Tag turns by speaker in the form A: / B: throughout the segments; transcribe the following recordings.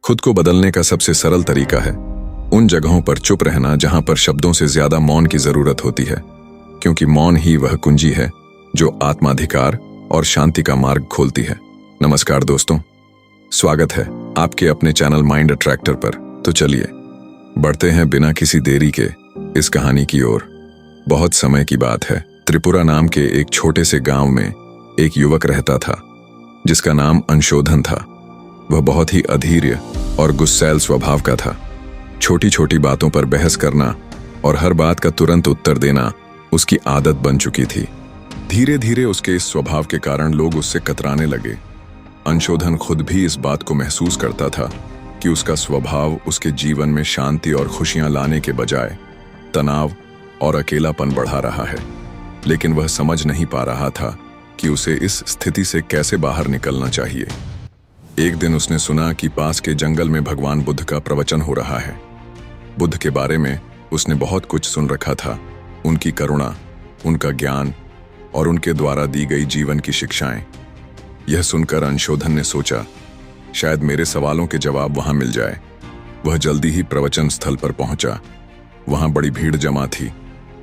A: खुद को बदलने का सबसे सरल तरीका है उन जगहों पर चुप रहना जहां पर शब्दों से ज्यादा मौन की जरूरत होती है, क्योंकि मौन ही वह कुंजी है जो आत्माधिकार और शांति का मार्ग खोलती है। नमस्कार दोस्तों, स्वागत है आपके अपने चैनल माइंड अट्रैक्टर पर। तो चलिए बढ़ते हैं बिना किसी देरी के इस कहानी की ओर। बहुत समय की बात है, त्रिपुरा नाम के एक छोटे से गांव में एक युवक रहता था जिसका नाम अंशोधन था। वह बहुत ही अधीर और गुस्सैल स्वभाव का था। छोटी छोटी बातों पर बहस करना और हर बात का तुरंत उत्तर देना उसकी आदत बन चुकी थी। धीरे धीरे उसके इस स्वभाव के कारण लोग उससे कतराने लगे। अंशोधन खुद भी इस बात को महसूस करता था कि उसका स्वभाव उसके जीवन में शांति और खुशियां लाने के बजाय तनाव और अकेलापन बढ़ा रहा है, लेकिन वह समझ नहीं पा रहा था कि उसे इस स्थिति से कैसे बाहर निकलना चाहिए। एक दिन उसने सुना कि पास के जंगल में भगवान बुद्ध का प्रवचन हो रहा है। बुद्ध के बारे में उसने बहुत कुछ सुन रखा था, उनकी करुणा, उनका ज्ञान और उनके द्वारा दी गई जीवन की शिक्षाएं। यह सुनकर अंशोधन ने सोचा, शायद मेरे सवालों के जवाब वहां मिल जाए। वह जल्दी ही प्रवचन स्थल पर पहुंचा। वहां बड़ी भीड़ जमा थी।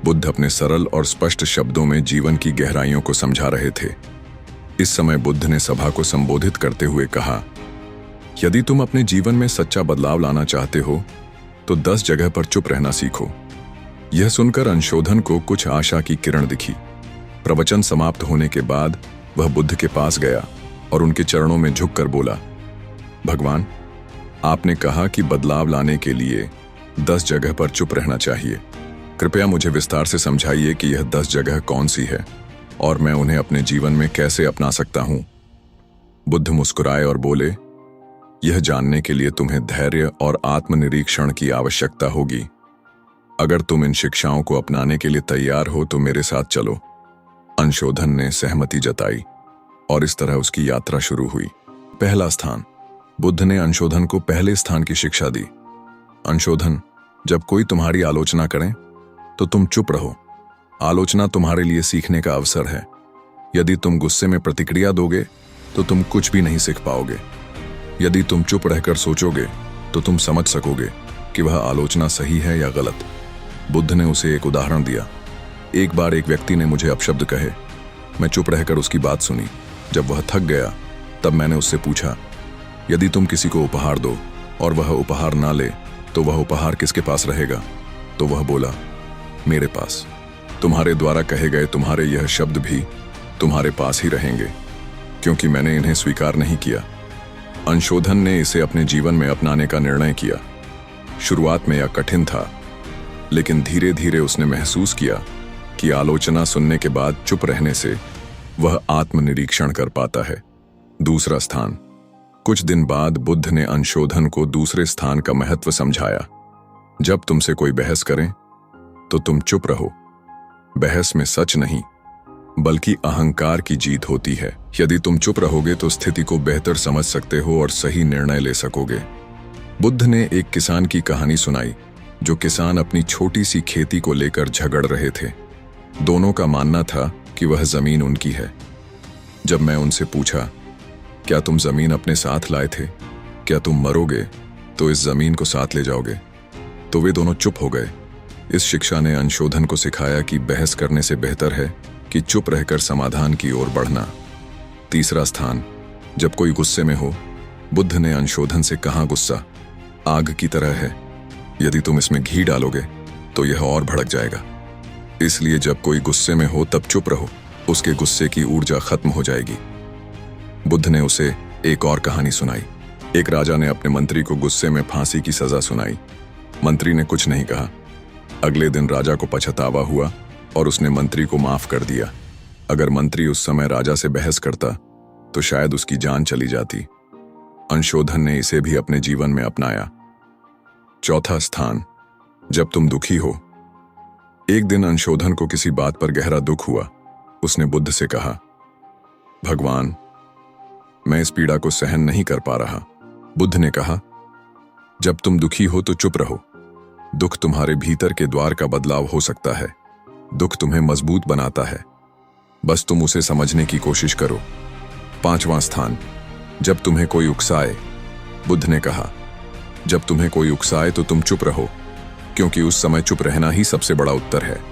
A: बुद्ध अपने सरल और स्पष्ट शब्दों में जीवन की गहराइयों को समझा रहे थे। इस समय बुद्ध ने सभा को संबोधित करते हुए कहा, यदि तुम अपने जीवन में सच्चा बदलाव लाना चाहते हो तो 10 जगह पर चुप रहना सीखो। यह सुनकर अंशोधन को कुछ आशा की किरण दिखी। प्रवचन समाप्त होने के बाद वह बुद्ध के पास गया और उनके चरणों में झुककर बोला, भगवान, आपने कहा कि बदलाव लाने के लिए 10 जगह पर चुप रहना चाहिए। कृपया मुझे विस्तार से समझाइए कि यह 10 जगह कौन सी है और मैं उन्हें अपने जीवन में कैसे अपना सकता हूं। बुद्ध मुस्कुराए और बोले, यह जानने के लिए तुम्हें धैर्य और आत्मनिरीक्षण की आवश्यकता होगी। अगर तुम इन शिक्षाओं को अपनाने के लिए तैयार हो तो मेरे साथ चलो। अंशोधन ने सहमति जताई और इस तरह उसकी यात्रा शुरू हुई। पहला स्थान। बुद्ध ने अंशोधन को पहले स्थान की शिक्षा दी। अंशोधन, जब कोई तुम्हारी आलोचना करे तो तुम चुप रहो। आलोचना तुम्हारे लिए सीखने का अवसर है। यदि तुम गुस्से में प्रतिक्रिया दोगे तो तुम कुछ भी नहीं सीख पाओगे। यदि तुम चुप रहकर सोचोगे तो तुम समझ सकोगे कि वह आलोचना सही है या गलत। बुद्ध ने उसे एक उदाहरण दिया। एक बार एक व्यक्ति ने मुझे अपशब्द कहे। मैं चुप रहकर उसकी बात सुनी। जब वह थक गया तब मैंने उससे पूछा, यदि तुम किसी को उपहार दो और वह उपहार ना ले तो वह उपहार किसके पास रहेगा? तो वह बोला, मेरे पास। तुम्हारे द्वारा कहे गए तुम्हारे यह शब्द भी तुम्हारे पास ही रहेंगे, क्योंकि मैंने इन्हें स्वीकार नहीं किया। अंशोधन ने इसे अपने जीवन में अपनाने का निर्णय किया। शुरुआत में यह कठिन था, लेकिन धीरे धीरे उसने महसूस किया कि आलोचना सुनने के बाद चुप रहने से वह आत्मनिरीक्षण कर पाता है। दूसरा स्थान। कुछ दिन बाद बुद्ध ने अंशोधन को दूसरे स्थान का महत्व समझाया। जब तुमसे कोई बहस करे तो तुम चुप रहो। बहस में सच नहीं बल्कि अहंकार की जीत होती है। यदि तुम चुप रहोगे तो स्थिति को बेहतर समझ सकते हो और सही निर्णय ले सकोगे। बुद्ध ने एक किसान की कहानी सुनाई। जो किसान अपनी छोटी सी खेती को लेकर झगड़ रहे थे। दोनों का मानना था कि वह जमीन उनकी है। जब मैं उनसे पूछा, क्या तुम जमीन अपने साथ लाए थे? क्या तुम मरोगे तो इस जमीन को साथ ले जाओगे? तो वे दोनों चुप हो गए। इस शिक्षा ने अंशोधन को सिखाया कि बहस करने से बेहतर है कि चुप रहकर समाधान की ओर बढ़ना। तीसरा स्थान। जब कोई गुस्से में हो, बुद्ध ने अंशोधन से कहा, गुस्सा आग की तरह है। यदि तुम इसमें घी डालोगे तो यह और भड़क जाएगा। इसलिए जब कोई गुस्से में हो तब चुप रहो, उसके गुस्से की ऊर्जा खत्म हो जाएगी। बुद्ध ने उसे एक और कहानी सुनाई। एक राजा ने अपने मंत्री को गुस्से में फांसी की सजा सुनाई। मंत्री ने कुछ नहीं कहा। अगले दिन राजा को पछतावा हुआ और उसने मंत्री को माफ कर दिया। अगर मंत्री उस समय राजा से बहस करता तो शायद उसकी जान चली जाती। अंशोधन ने इसे भी अपने जीवन में अपनाया। चौथा स्थान। जब तुम दुखी हो। एक दिन अंशोधन को किसी बात पर गहरा दुख हुआ। उसने बुद्ध से कहा, भगवान, मैं इस पीड़ा को सहन नहीं कर पा रहा। बुद्ध ने कहा, जब तुम दुखी हो तो चुप रहो। दुख तुम्हारे भीतर के द्वार का बदलाव हो सकता है। दुख तुम्हें मजबूत बनाता है, बस तुम उसे समझने की कोशिश करो। 5वां स्थान। जब तुम्हें कोई उकसाए। बुद्ध ने कहा, जब तुम्हें कोई उकसाए तो तुम चुप रहो, क्योंकि उस समय चुप रहना ही सबसे बड़ा उत्तर है।